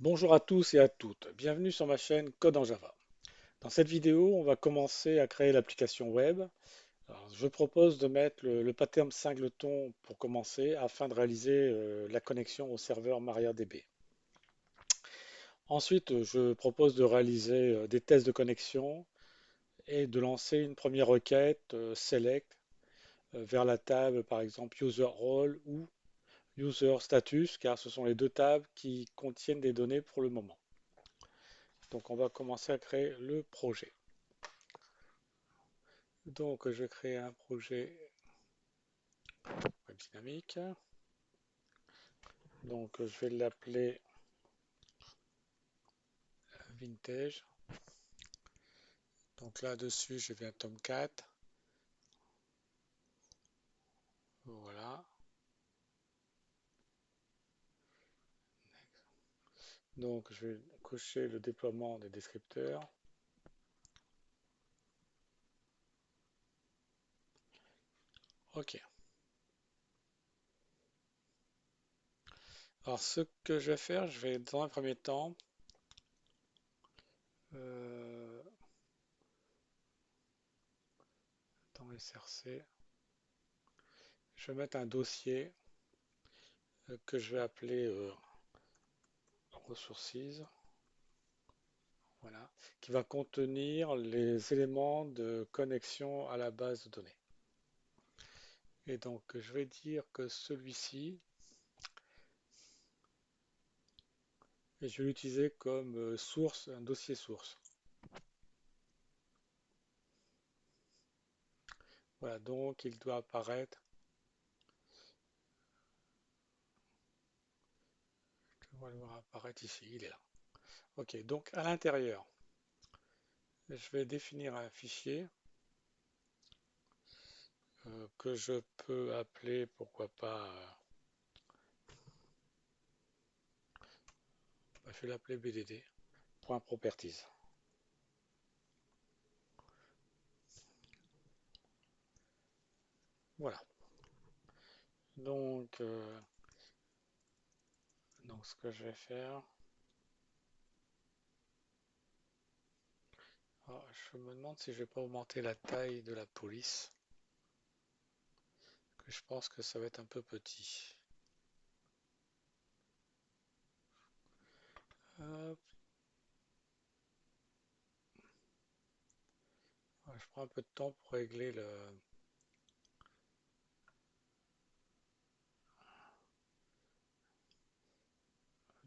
Bonjour à tous et à toutes, bienvenue sur ma chaîne Code en Java. Dans cette vidéo, on va commencer à créer l'application web. Alors, je propose de mettre le pattern singleton pour commencer afin de réaliser la connexion au serveur MariaDB. Ensuite, je propose de réaliser des tests de connexion et de lancer une première requête select vers la table par exemple user role ou user status car ce sont les deux tables qui contiennent des données pour le moment. Donc on va commencer à créer le projet. Donc je crée un projet web dynamique. Donc je vais l'appeler Vintage. Donc là-dessus, je vais un Tomcat. Voilà. Donc je vais cocher le déploiement des descripteurs. OK. Alors ce que je vais faire, je vais dans un premier temps euh, dans SRC, je vais mettre un dossier que je vais appeler resources. Voilà, qui va contenir les éléments de connexion à la base de données. Et donc, je vais dire que celui-ci, et je vais l'utiliser comme source, un dossier source. Voilà, donc il doit apparaître, je vais le voir apparaître ici, il est là. Ok, donc à l'intérieur, je vais définir un fichier que je peux appeler, pourquoi pas, je vais l'appeler bdd.properties. Voilà, donc, ce que je vais faire, alors, je me demande si je vais pas augmenter la taille de la police, que je pense que ça va être un peu petit. Hop, je prends un peu de temps pour régler le.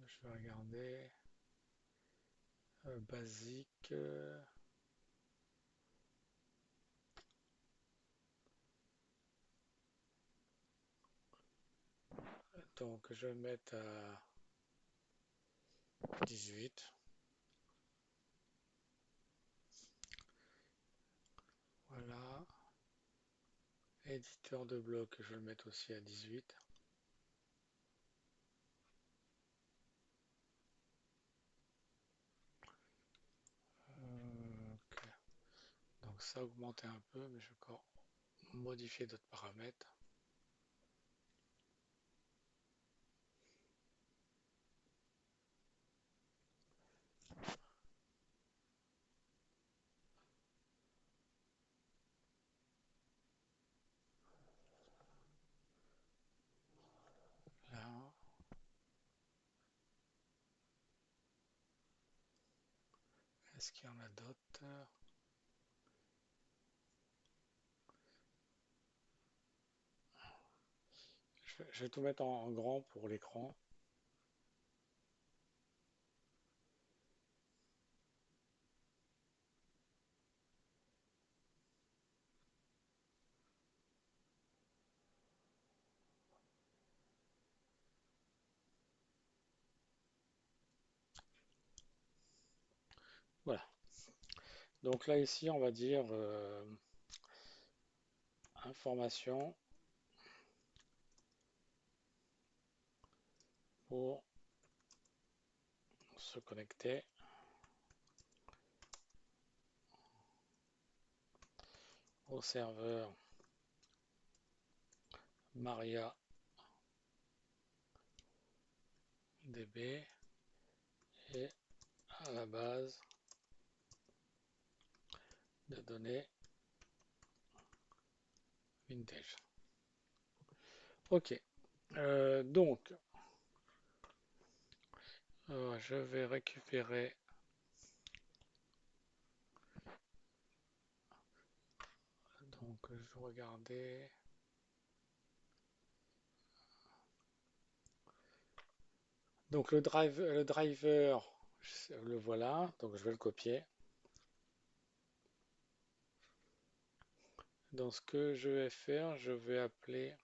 Je vais regarder. Basique. Donc je vais mettre à 18. Voilà. Éditeur de bloc, je vais le mettre aussi à 18. Ok. Donc ça a augmenté un peu, mais je vais encore modifier d'autres paramètres. Là, est-ce qu'il y en a d'autres? Je vais tout mettre en grand pour l'écran. Voilà. Donc là ici, on va dire information pour se connecter au serveur MariaDB et à la base de données vintage. Ok. Donc, je vais récupérer. Donc, je vais regarder. Donc, le driver, le voilà. Donc, je vais le copier. Donc, ce que je vais faire, je vais appeler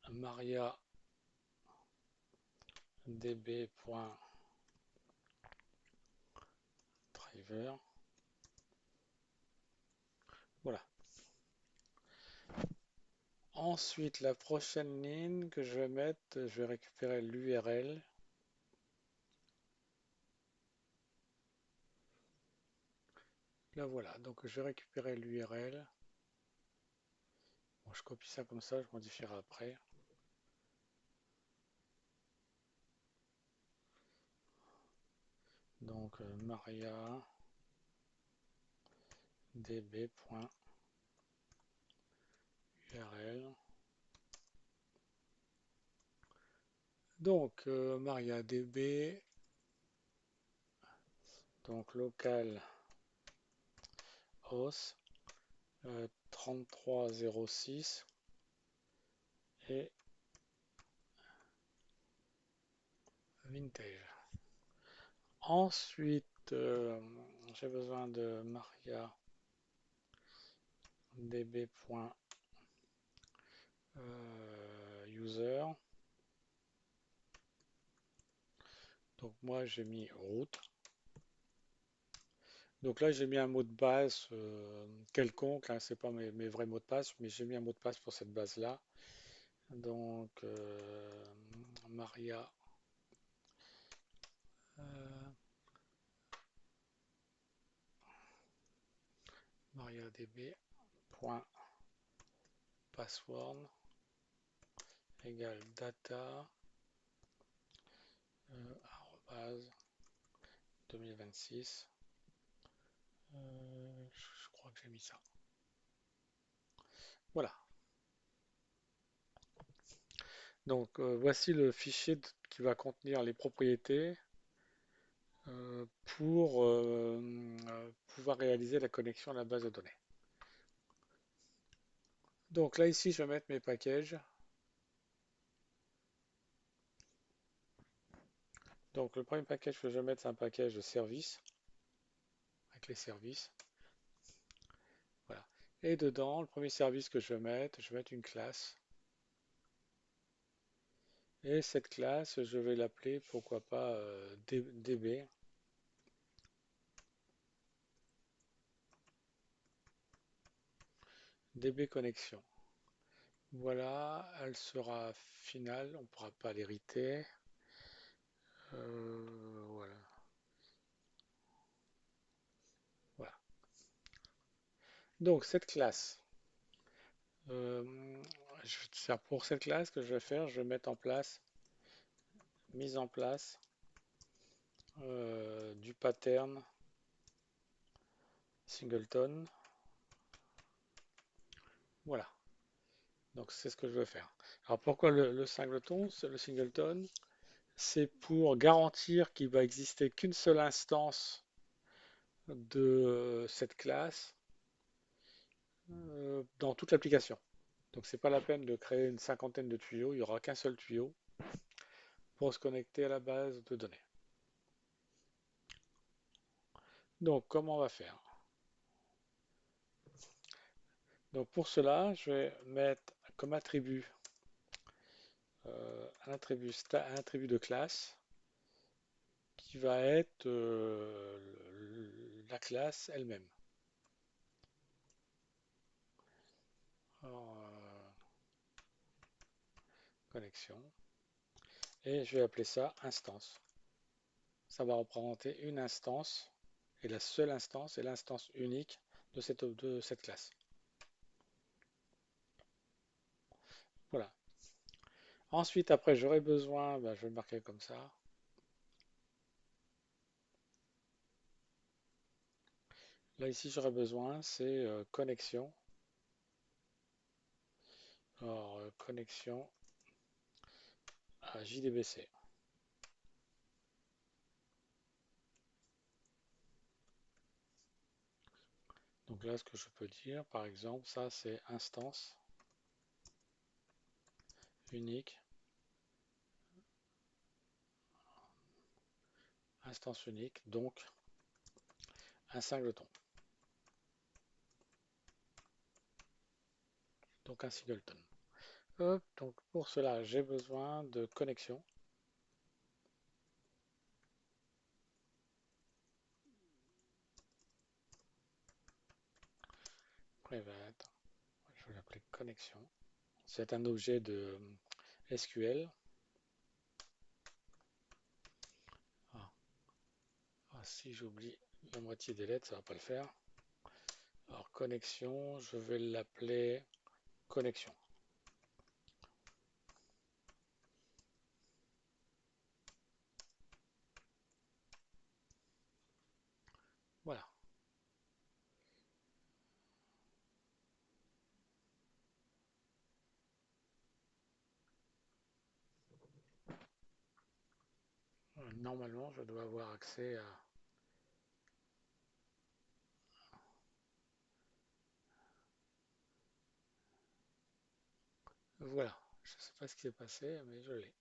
mariadb.driver. Voilà. Ensuite, la prochaine ligne que je vais mettre, je vais récupérer l'URL. Là, voilà. Donc, je vais récupérer l'URL. Bon, je copie ça comme ça, je modifierai après. Donc, mariadb.url. Donc, MariaDB, donc local host 3306 et vintage. Ensuite, j'ai besoin de mariadb.user. Donc moi j'ai mis root. Donc là j'ai mis un mot de passe quelconque, hein, c'est pas mes vrais mots de passe, mais j'ai mis un mot de passe pour cette base là. Donc Maria euh, mariadb.password égale data arrobase 2026. Je crois que j'ai mis ça. Voilà. Donc voici le fichier qui va contenir les propriétés pour pouvoir réaliser la connexion à la base de données. Donc là ici je vais mettre mes packages. Donc le premier package que je vais mettre c'est un package de service avec les services. Voilà. Et dedans le premier service que je vais mettre une classe. Et cette classe je vais l'appeler pourquoi pas DB. DB connexion. Voilà, elle sera finale, on ne pourra pas l'hériter. Voilà, voilà. Donc cette classe, euh, pour cette classe que je vais faire, je vais mettre en place, mise en place du pattern singleton. Voilà, donc c'est ce que je veux faire. Alors pourquoi le singleton? Le singleton, c'est pour garantir qu'il va exister qu'une seule instance de cette classe dans toute l'application. Donc c'est pas la peine de créer une cinquantaine de tuyaux, il n'y aura qu'un seul tuyau pour se connecter à la base de données. Donc comment on va faire? Donc pour cela, je vais mettre comme attribut un attribut de classe qui va être la classe elle-même. Connexion. Et je vais appeler ça instance. Ça va représenter une instance et la seule instance est l'instance unique de cette classe. Voilà. Ensuite, après, j'aurai besoin, bah, je vais le marquer comme ça. Là, ici, j'aurai besoin, c'est connexion. Alors, connexion à JDBC. Donc là, ce que je peux dire, par exemple, ça, c'est instance unique. Instance unique, donc un singleton. Donc un singleton. Hop, donc pour cela, j'ai besoin de connexion. Private, je vais l'appeler connexion. C'est un objet de SQL. Ah, si j'oublie la moitié des lettres, ça va pas le faire. Alors connexion, je vais l'appeler connexion. Voilà. Normalement, je dois avoir accès à... Voilà. Je ne sais pas ce qui s'est passé, mais je l'ai.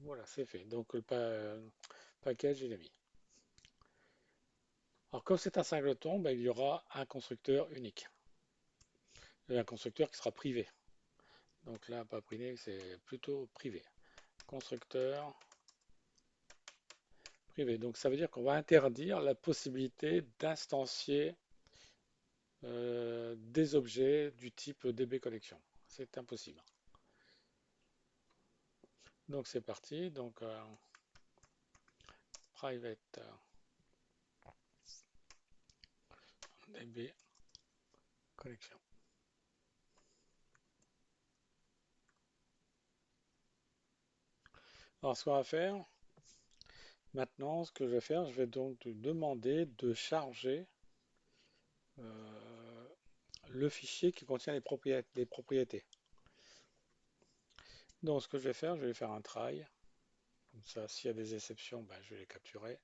Voilà, c'est fait. Donc le package, il est mis. Alors comme c'est un singleton, ben, il y aura un constructeur unique. Et un constructeur qui sera privé. Donc là, pas privé, c'est plutôt privé. Constructeur privé. Donc ça veut dire qu'on va interdire la possibilité d'instancier des objets du type DB Collection. C'est impossible. Donc c'est parti. Donc private DB Collection. Alors ce qu'on va faire, maintenant, ce que je vais faire, je vais donc te demander de charger euh, le fichier qui contient les propriétés. Donc ce que je vais faire un try. Comme ça, s'il y a des exceptions, ben, je vais les capturer.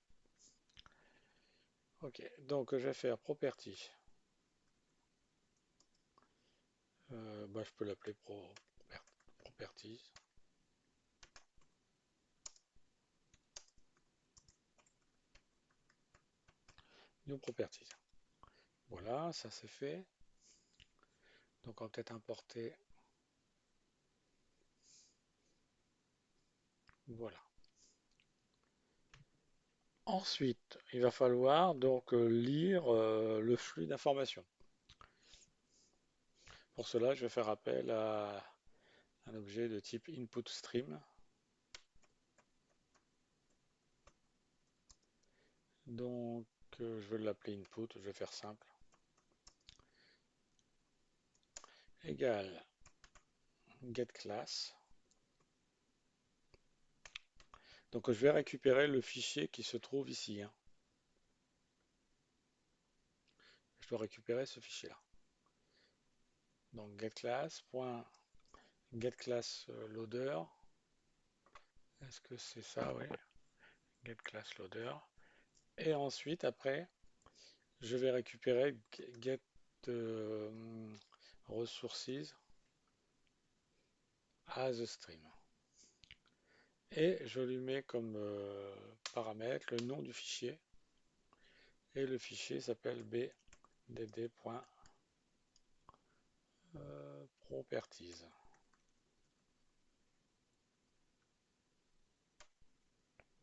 Ok, donc je vais faire property. Ben, je peux l'appeler properties. New properties. Voilà, ça c'est fait. Donc on va peut-être importer. Voilà. Ensuite, il va falloir donc lire le flux d'informations. Pour cela, je vais faire appel à un objet de type input stream. Donc, je vais l'appeler input, je vais faire simple. Égal get class. Donc, je vais récupérer le fichier qui se trouve ici, hein. Je dois récupérer ce fichier-là. Donc, getClass.getClass loader. Est-ce que c'est ça? Oui. GetClass loader. Et ensuite, après, je vais récupérer get resources as a stream. Et je lui mets comme paramètre le nom du fichier. Et le fichier s'appelle bdd.properties.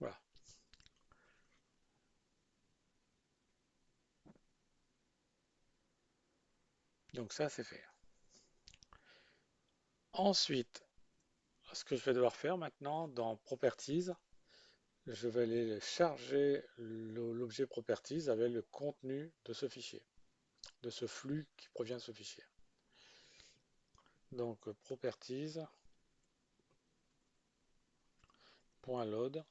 Voilà. Donc ça, c'est fait. Ensuite, ce que je vais devoir faire maintenant dans Properties, je vais aller charger l'objet Properties avec le contenu de ce fichier, de ce flux qui provient de ce fichier. Donc properties, point load,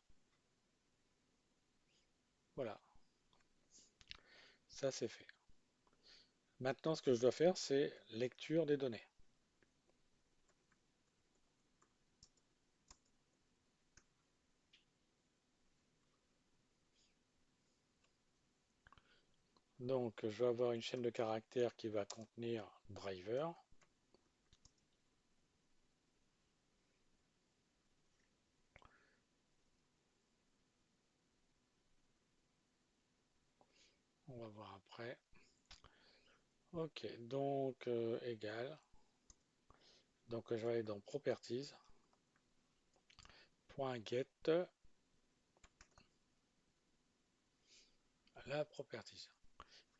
voilà, ça c'est fait. Maintenant, ce que je dois faire, c'est lecture des données. Donc, je vais avoir une chaîne de caractères qui va contenir driver. On va voir après. Ok, donc égal. Donc, je vais aller dans properties, point get, la properties.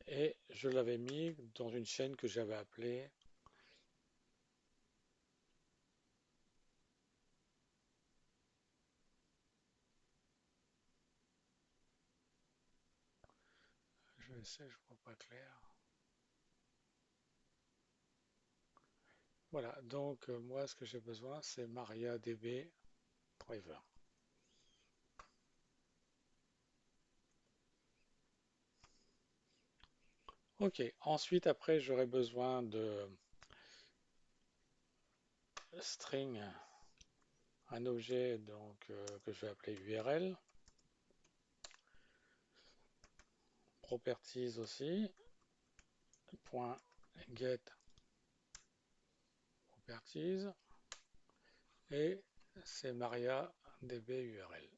Et je l'avais mis dans une chaîne que j'avais appelée. Je sais, je vois pas clair. Voilà, donc moi, ce que j'ai besoin, c'est MariaDB driver. Ok, ensuite, après, j'aurai besoin de string, un objet donc, que je vais appeler URL, properties aussi, point get properties, et c'est MariaDB URL.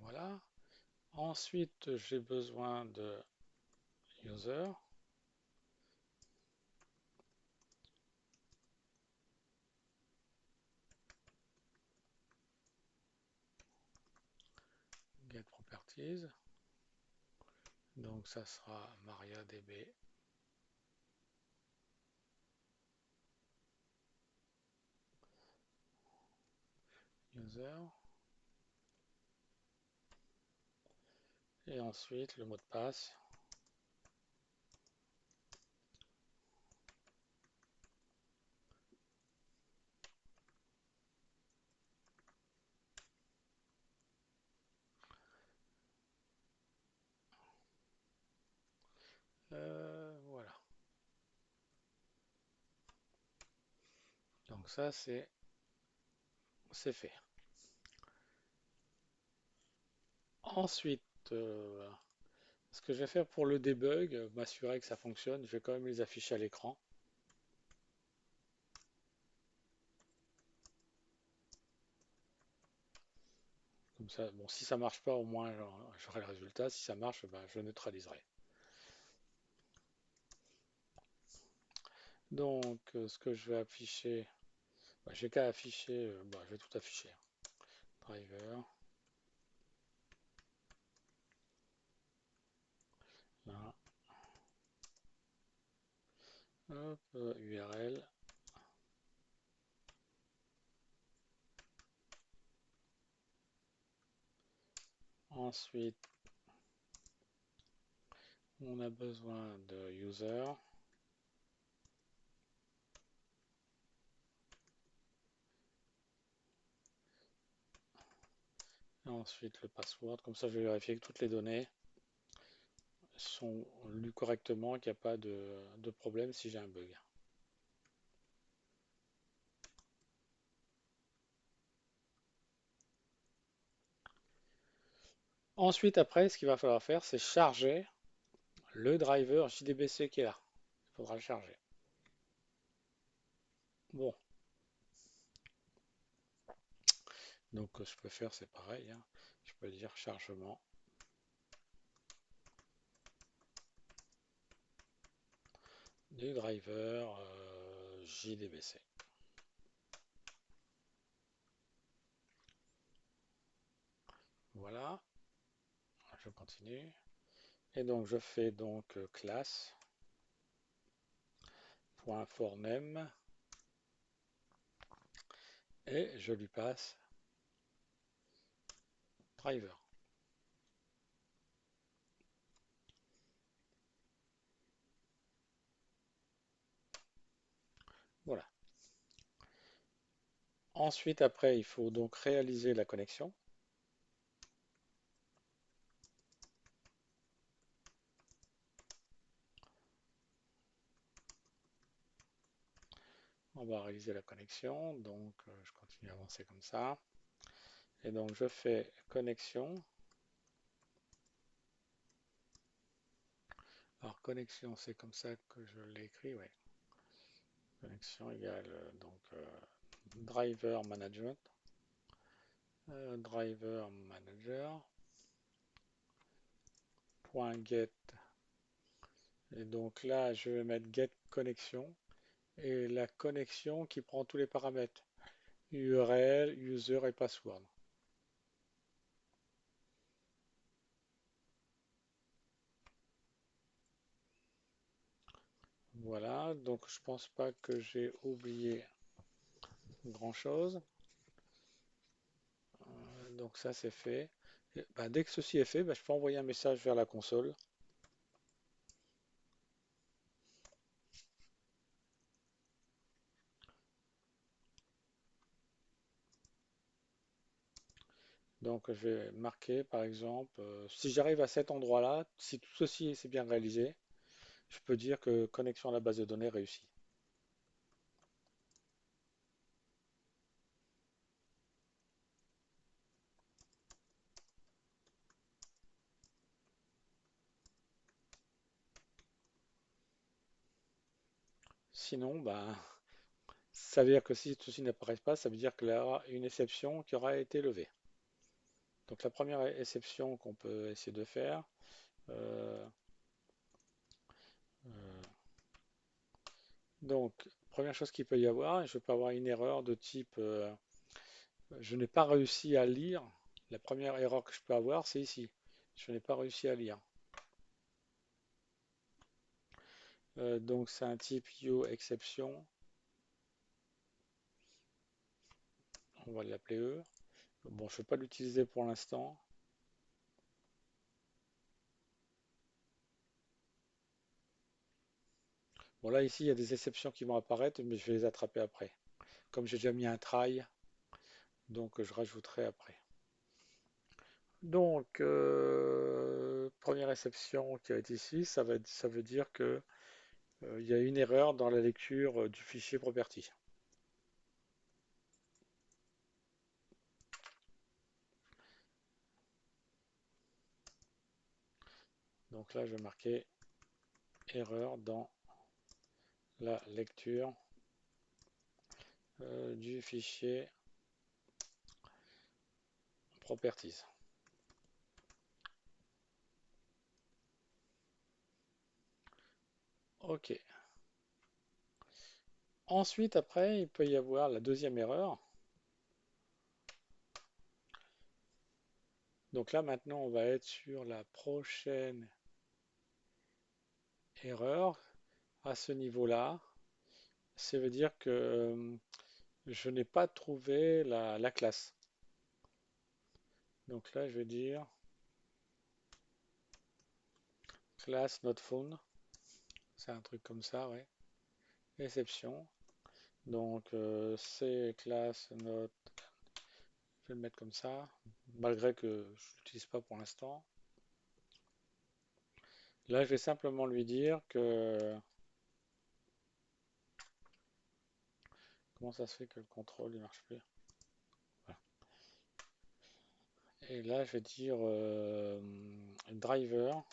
Voilà. Ensuite, j'ai besoin de user. Get properties. Donc ça sera MariaDB user. Et ensuite le mot de passe. Voilà. Donc ça c'est fait. Ensuite, ce que je vais faire pour le debug, m'assurer que ça fonctionne, je vais quand même les afficher à l'écran. Comme ça, bon, si ça marche pas, au moins j'aurai le résultat. Si ça marche, ben, je neutraliserai. Donc, ce que je vais afficher, ben, j'ai qu'à afficher, ben, je vais tout afficher. Driver, là, hop, URL. Ensuite, on a besoin de user. Et ensuite, le password. Comme ça, je vais vérifier que toutes les données sont lues correctement, qu'il n'y a pas de problème si j'ai un bug. Ensuite, après, ce qu'il va falloir faire, c'est charger le driver JDBC qui est là. Il faudra le charger. Bon, donc je peux faire, c'est pareil, hein. Je peux dire chargement du driver JDBC. Voilà, je continue. Et donc je fais donc classe .forName et je lui passe driver. Voilà. Ensuite, après, il faut donc réaliser la connexion. On va réaliser la connexion. Donc, je continue à avancer comme ça. Et donc, je fais connexion. Alors, connexion, c'est comme ça que je l'ai écrit, ouais. Connexion égale driver management. Driver manager. Point get. Et donc là, je vais mettre get connexion. Et la connexion qui prend tous les paramètres. URL, user et password. Voilà, donc je pense pas que j'ai oublié grand-chose. Donc ça c'est fait. Et, bah, dès que ceci est fait, bah, je peux envoyer un message vers la console. Donc je vais marquer par exemple, si j'arrive à cet endroit-là, si tout ceci c'est bien réalisé, je peux dire que connexion à la base de données réussie. Sinon, bah, ça veut dire que si ceci n'apparaît pas, ça veut dire qu'il y aura une exception qui aura été levée. Donc la première exception qu'on peut essayer de faire, euh, euh, donc première chose qu'il peut y avoir, je peux avoir une erreur de type je n'ai pas réussi à lire. La première erreur que je peux avoir, c'est ici. Je n'ai pas réussi à lire. Donc c'est un type exception. On va l'appeler E. Bon, je ne vais pas l'utiliser pour l'instant. Bon, là, ici, il y a des exceptions qui vont apparaître, mais je vais les attraper après. Comme j'ai déjà mis un try, donc je rajouterai après. Donc, première exception qui est ici, ça veut dire que il y a une erreur dans la lecture du fichier property. Donc là, je vais marquer erreur dans la lecture du fichier properties. OK. Ensuite, après, il peut y avoir la deuxième erreur. Donc là, maintenant, on va être sur la prochaine erreur à ce niveau-là. Ça veut dire que je n'ai pas trouvé la classe. Donc là, je vais dire class not found. C'est un truc comme ça, ouais. Exception. Donc c'est class not. Je vais le mettre comme ça, malgré que je ne l'utilise pas pour l'instant. Là, je vais simplement lui dire que. Comment ça se fait que le contrôle ne marche plus? Voilà. Et là, je vais dire driver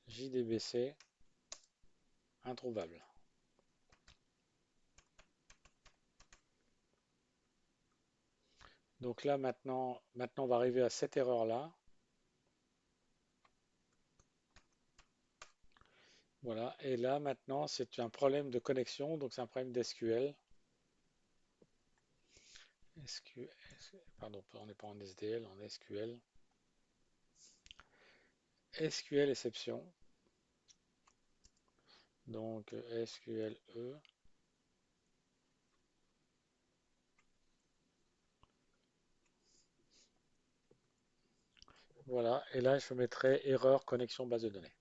JDBC introuvable. Donc là, maintenant, on va arriver à cette erreur-là. Voilà. Et là, maintenant, c'est un problème de connexion. Donc, c'est un problème d'SQL. Pardon, on n'est pas en SDL, en SQL. SQL exception. Donc, SQL E. Voilà. Et là, je mettrai erreur connexion base de données.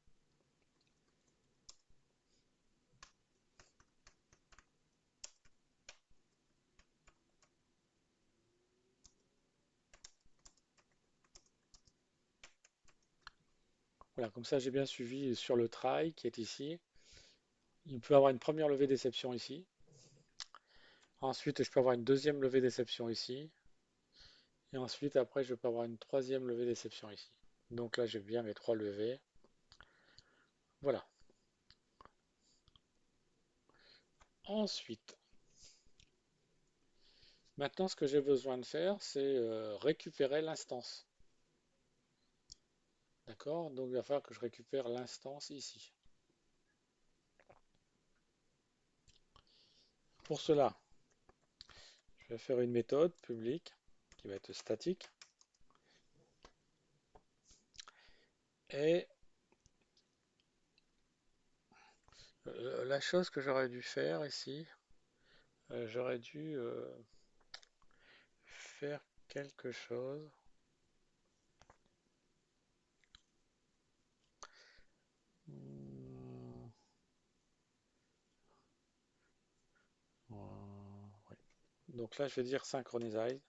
Voilà, comme ça j'ai bien suivi sur le try qui est ici. Il peut avoir une première levée d'exception ici. Ensuite, je peux avoir une deuxième levée d'exception ici. Et ensuite, après, je peux avoir une troisième levée d'exception ici. Donc là, j'ai bien mes trois levées. Voilà. Ensuite, maintenant, ce que j'ai besoin de faire, c'est récupérer l'instance. D'accord? Donc, il va falloir que je récupère l'instance ici. Pour cela, je vais faire une méthode publique qui va être statique. Et la chose que j'aurais dû faire ici, j'aurais dû faire quelque chose. Hmm, oui. Donc là, je vais dire synchronize.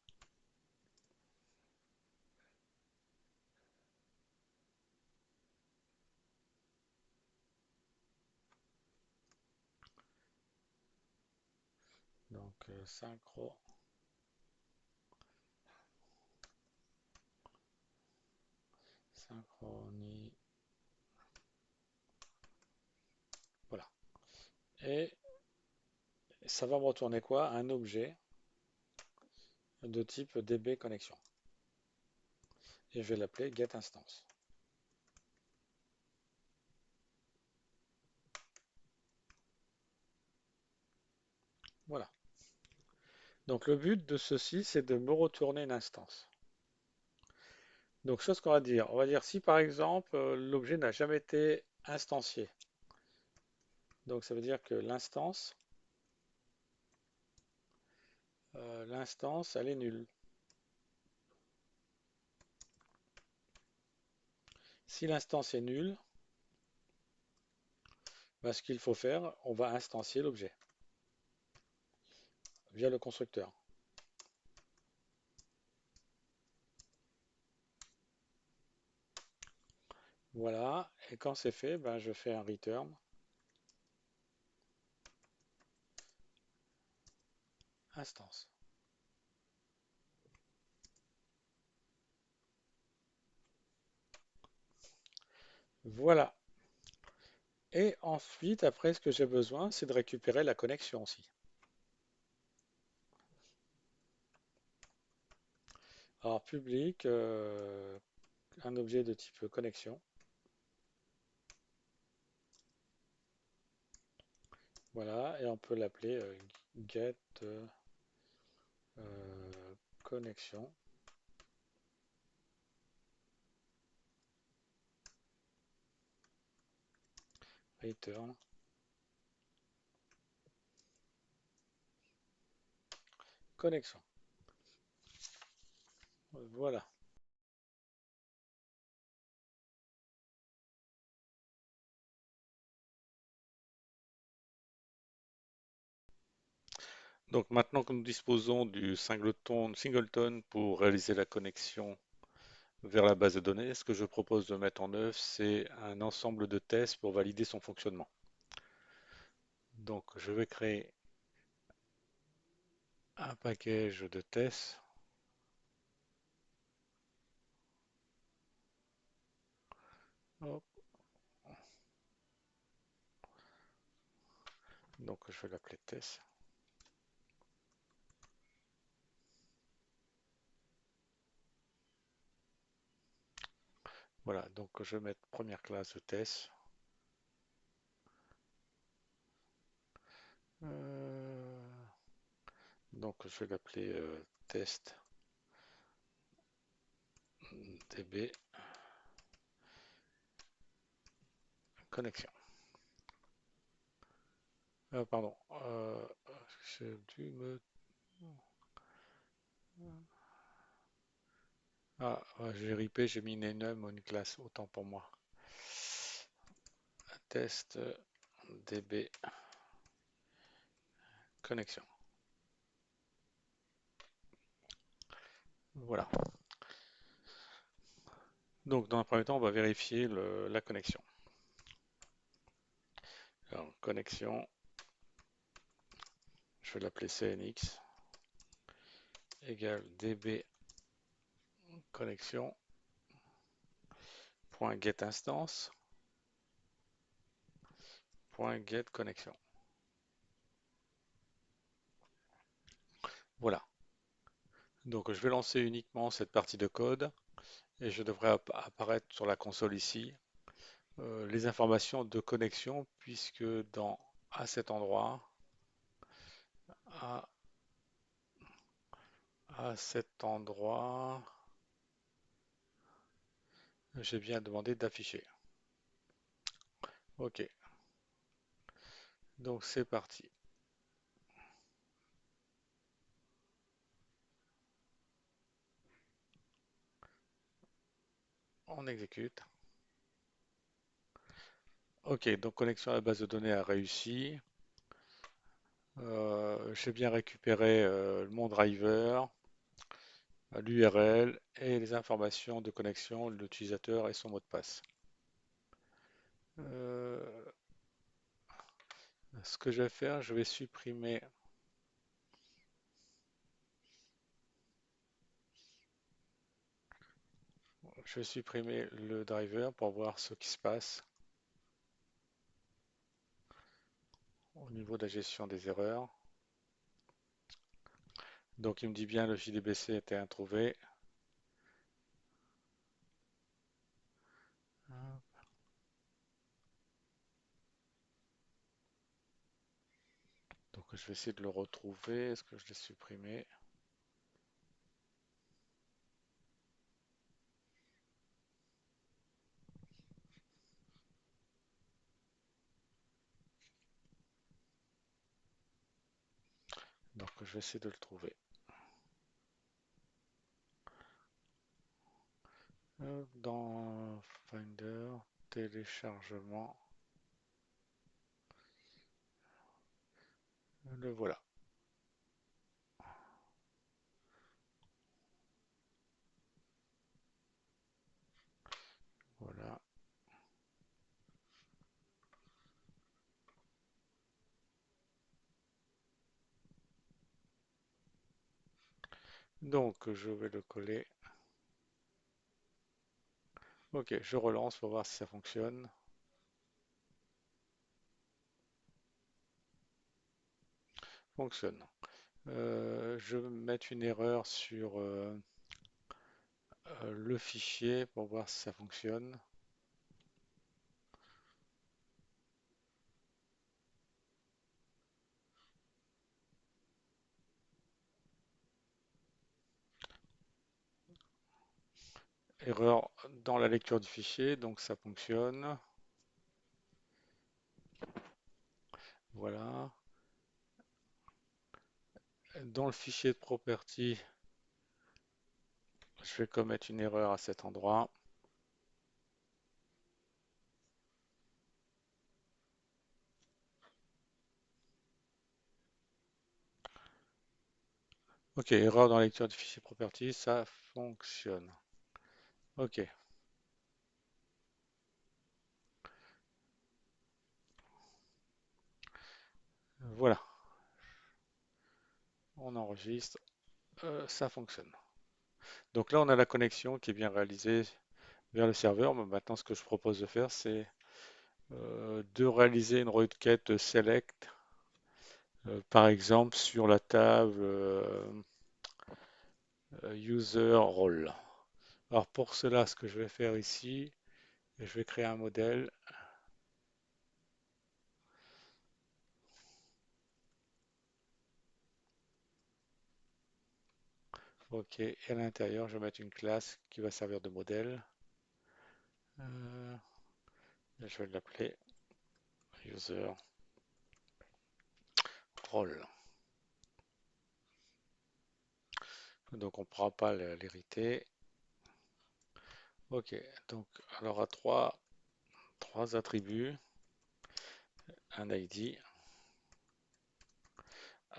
Donc synchronie. Voilà. Et ça va me retourner quoi? Un objet de type DB connexion. Et je vais l'appeler getInstance. Voilà. Donc le but de ceci, c'est de me retourner une instance. Donc chose qu'on va dire, on va dire si par exemple l'objet n'a jamais été instancié. Donc ça veut dire que l'instance, elle est nulle. Si l'instance est nulle, ben, ce qu'il faut faire, on va instancier l'objet via le constructeur. Voilà, et quand c'est fait, ben, je fais un return instance. Voilà. Et ensuite, après, ce que j'ai besoin, c'est de récupérer la connexion aussi. Alors, public, un objet de type connexion. Voilà, et on peut l'appeler get connexion return connexion. Voilà. Donc maintenant que nous disposons du singleton pour réaliser la connexion vers la base de données, ce que je propose de mettre en œuvre, c'est un ensemble de tests pour valider son fonctionnement. Donc je vais créer un package de tests. Hop. Donc je vais l'appeler test. Voilà, donc je vais mettre première classe de test. Euh, donc je vais l'appeler test db connexion. Pardon, j'ai dû me... Ah, ouais, j'ai ripé, j'ai mis une enum ou une classe, autant pour moi. Test db connexion. Voilà. Donc, dans un premier temps, on va vérifier la connexion. Alors, connexion, je vais l'appeler CNX égale db connexion point get instance point get connexion. Voilà. Donc, je vais lancer uniquement cette partie de code et je devrais apparaître sur la console ici les informations de connexion puisque à cet endroit, à, à cet endroit, j'ai bien demandé d'afficher. Ok, donc c'est parti. On exécute. Ok, donc connexion à la base de données a réussi. J'ai bien récupéré mon driver, l'URL et les informations de connexion, l'utilisateur et son mot de passe. Euh, Ce que je vais faire, je vais supprimer le driver pour voir ce qui se passe au niveau de la gestion des erreurs. Donc il me dit bien le JDBC était introuvé. Donc je vais essayer de le retrouver. Est-ce que je l'ai supprimé? Donc je vais essayer de le trouver. Dans Finder, téléchargement, le voilà. Voilà. Donc je vais le coller. Ok, je relance pour voir si ça fonctionne. Fonctionne. Je vais mettre une erreur sur le fichier pour voir si ça fonctionne. Erreur dans la lecture du fichier, donc ça fonctionne. Voilà. Dans le fichier de property, je vais commettre une erreur à cet endroit. Ok, erreur dans la lecture du fichier property, ça fonctionne. Ok, voilà, on enregistre, ça fonctionne. Donc là, on a la connexion qui est bien réalisée vers le serveur. Mais maintenant, ce que je propose de faire, c'est de réaliser une requête select, par exemple sur la table user role. Alors pour cela, ce que je vais faire ici, je vais créer un modèle. Ok, et à l'intérieur, je vais mettre une classe qui va servir de modèle. Euh, je vais l'appeler user role. Donc on ne pourra pas l'hériter. Ok, donc elle aura trois attributs, un ID,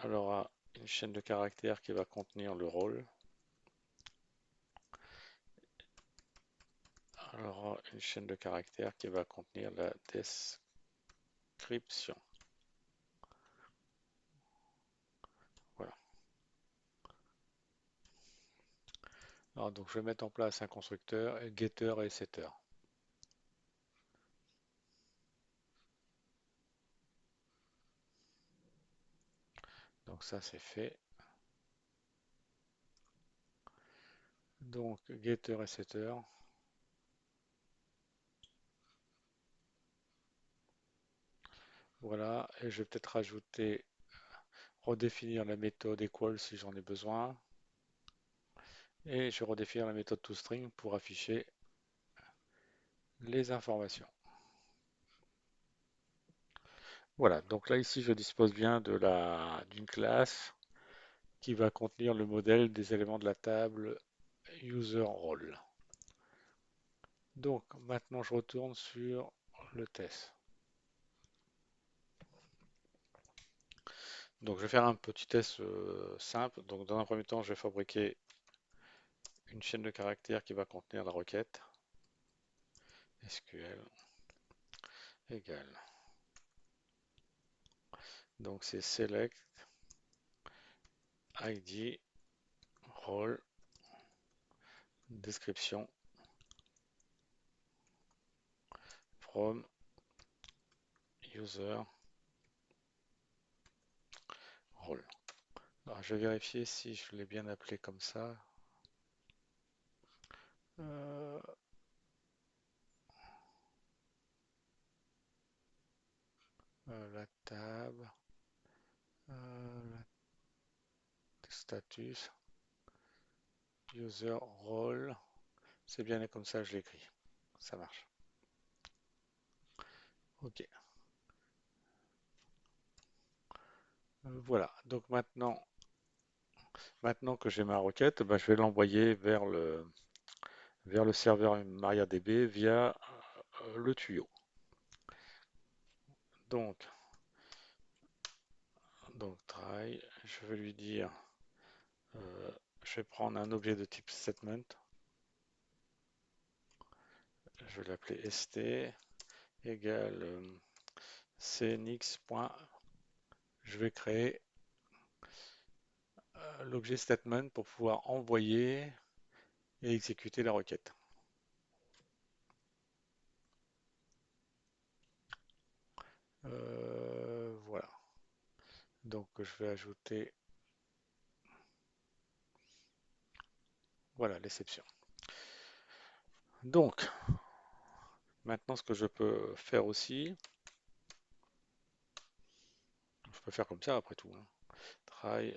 elle aura une chaîne de caractères qui va contenir le rôle, aura une chaîne de caractères qui va contenir la description. Voilà. Alors, donc je vais mettre en place un constructeur, getter et setter. Donc ça c'est fait. Donc getter et setter. Voilà. Et je vais peut-être rajouter, redéfinir la méthode equal si j'en ai besoin. Et je vais redéfinir la méthode toString pour afficher les informations. Voilà, donc là ici je dispose bien d'une classe qui va contenir le modèle des éléments de la table user role. Donc maintenant je retourne sur le test. Donc je vais faire un petit test simple. Donc dans un premier temps je vais fabriquer une chaîne de caractères qui va contenir la requête SQL égale. Donc c'est select ID role description from user role. Alors, je vais vérifier si je l'ai bien appelé comme ça. Euh, la table, la status, user role, c'est bien comme ça je l'écris. Ça marche. Ok. Voilà. Donc maintenant que j'ai ma requête, bah, je vais l'envoyer vers le serveur MariaDB via le tuyau. Donc, try, je vais lui dire, je vais prendre un objet de type statement, je vais l'appeler st égale cnx. Je vais créer l'objet statement pour pouvoir envoyer et exécuter la requête. Voilà. Donc je vais ajouter, voilà, l'exception. Donc, maintenant ce que je peux faire aussi, je peux faire comme ça après tout, hein. Try,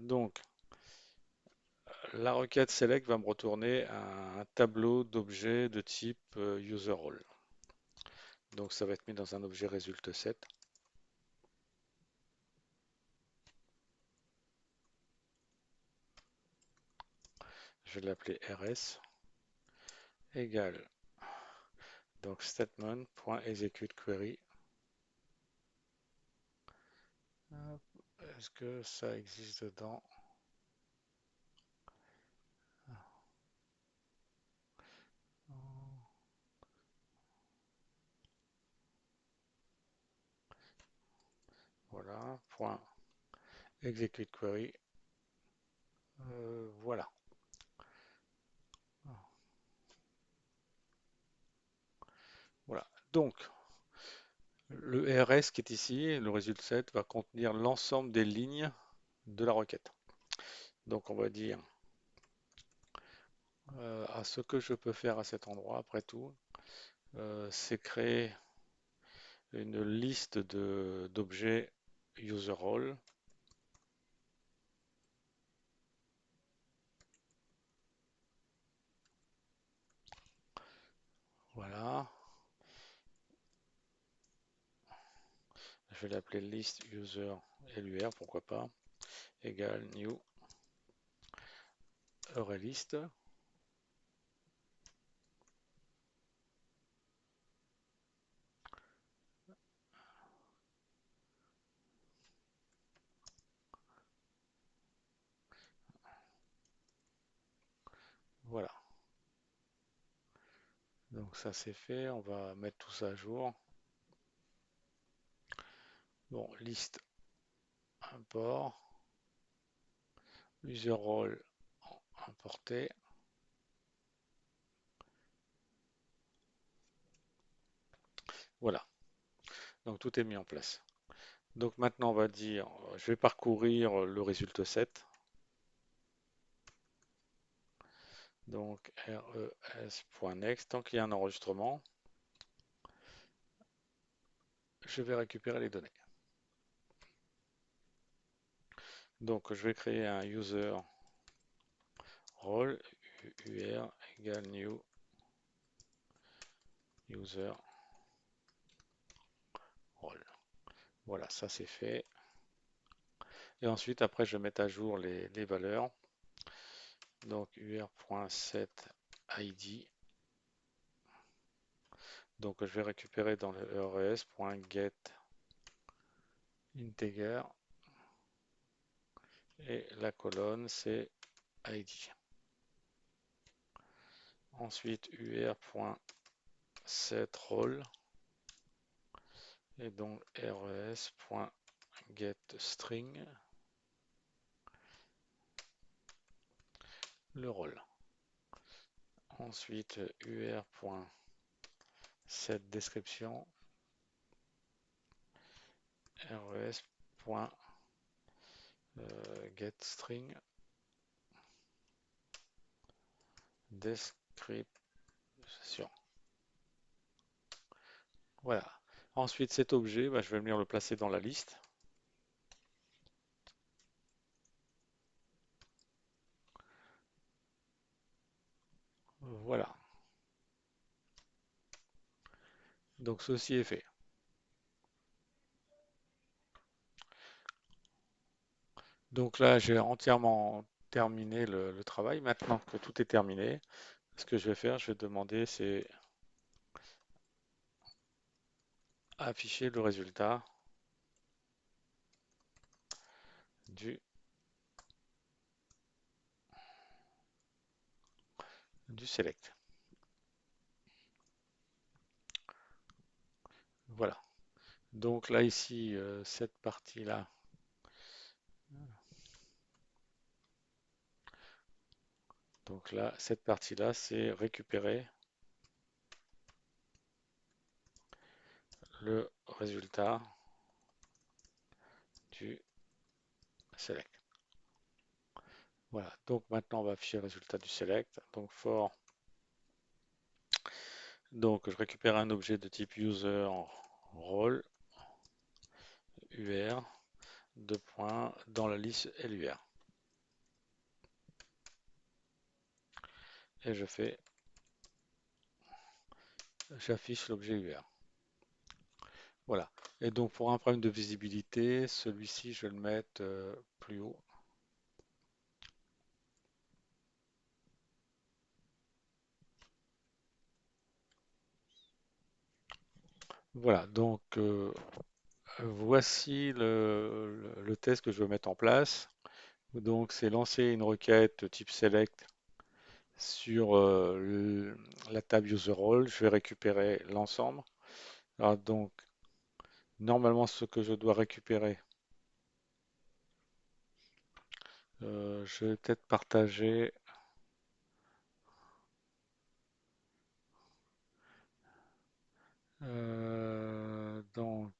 donc, la requête select va me retourner un tableau d'objets de type user role. Donc ça va être mis dans un objet result set. Je vais l'appeler rs égale donc statement.execute query. Est-ce que ça existe dedans? Voilà, point execute query. Voilà. Voilà. Donc, le rs qui est ici, le result set, va contenir l'ensemble des lignes de la requête. Donc, on va dire à ce que je peux faire à cet endroit, après tout, c'est créer une liste d'objets user role. Voilà. Je vais l'appeler list user LUR, pourquoi pas, égale new arraylist. Voilà. Donc ça c'est fait, on va mettre tout ça à jour. Bon, liste import, user role importé. Voilà, donc tout est mis en place. Donc maintenant on va dire, je vais parcourir le résultat 7. Donc res.next, tant qu'il y a un enregistrement, je vais récupérer les données. Donc je vais créer un user role, ur égale new user role. Voilà, ça c'est fait. Et ensuite, après, je vais mettre à jour les valeurs. Donc ur.set id. Donc je vais récupérer dans le res.get integer et la colonne c'est id. Ensuite ur.setRole et donc res.getString le rôle. Ensuite ur.setDescription res.getString description. Voilà. Ensuite, cet objet, bah, je vais venir le placer dans la liste. Voilà. Donc ceci est fait. Donc là, j'ai entièrement terminé le travail. Maintenant que tout est terminé, ce que je vais faire, je vais demander, c'est afficher le résultat du, du select. Voilà. Donc là, ici, cette partie-là, donc là, cette partie-là, c'est récupérer le résultat du select. Voilà. Donc maintenant, on va afficher le résultat du select. Donc for, donc je récupère un objet de type user role ur deux points dans la liste LUR et j'affiche l'objet UR. Voilà. Et donc pour un problème de visibilité, celui-ci je vais le mettre plus haut. Voilà, donc voici le test que je veux mettre en place. Donc c'est lancer une requête type select sur la table user role. Je vais récupérer l'ensemble. Alors donc normalement ce que je dois récupérer, je vais peut-être partager. Donc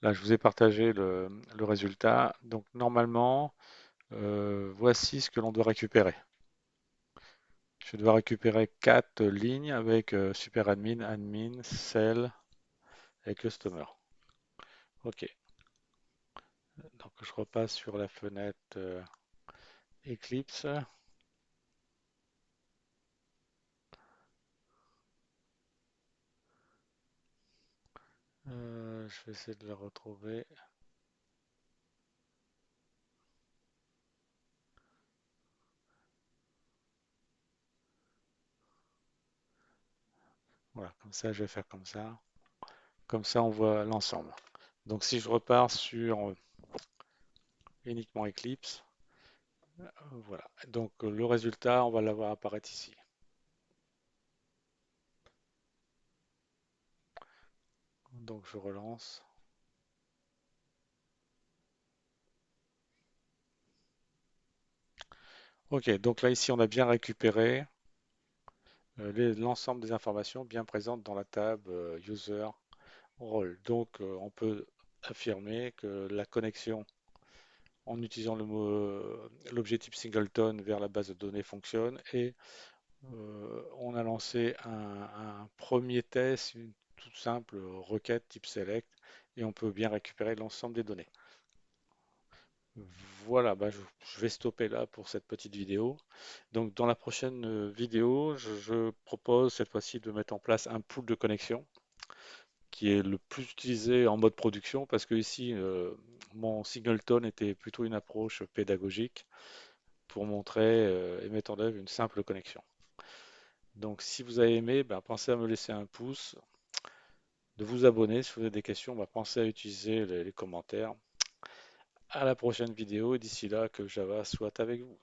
là, je vous ai partagé le résultat. Donc normalement, voici ce que l'on doit récupérer. Je dois récupérer 4 lignes avec super admin, admin, cell et customer. Ok. Donc je repasse sur la fenêtre Eclipse. Je vais essayer de la retrouver. Voilà, comme ça, je vais faire comme ça. Comme ça, on voit l'ensemble. Donc si je repars sur uniquement Eclipse. Voilà. Donc le résultat, on va l'avoir apparaître ici. Donc je relance. Ok, donc là ici on a bien récupéré l'ensemble des informations bien présentes dans la table User Role. Donc on peut affirmer que la connexion en utilisant l'objet type singleton vers la base de données fonctionne et on a lancé un premier test, une toute simple requête type select et on peut bien récupérer l'ensemble des données. Voilà, bah, je vais stopper là pour cette petite vidéo. Donc dans la prochaine vidéo, je propose cette fois-ci de mettre en place un pool de connexion qui est le plus utilisé en mode production parce que ici, mon singleton était plutôt une approche pédagogique pour montrer et mettre en œuvre une simple connexion. Donc si vous avez aimé, ben, pensez à me laisser un pouce, de vous abonner. Si vous avez des questions, ben, pensez à utiliser les commentaires. À la prochaine vidéo et d'ici là, que Java soit avec vous.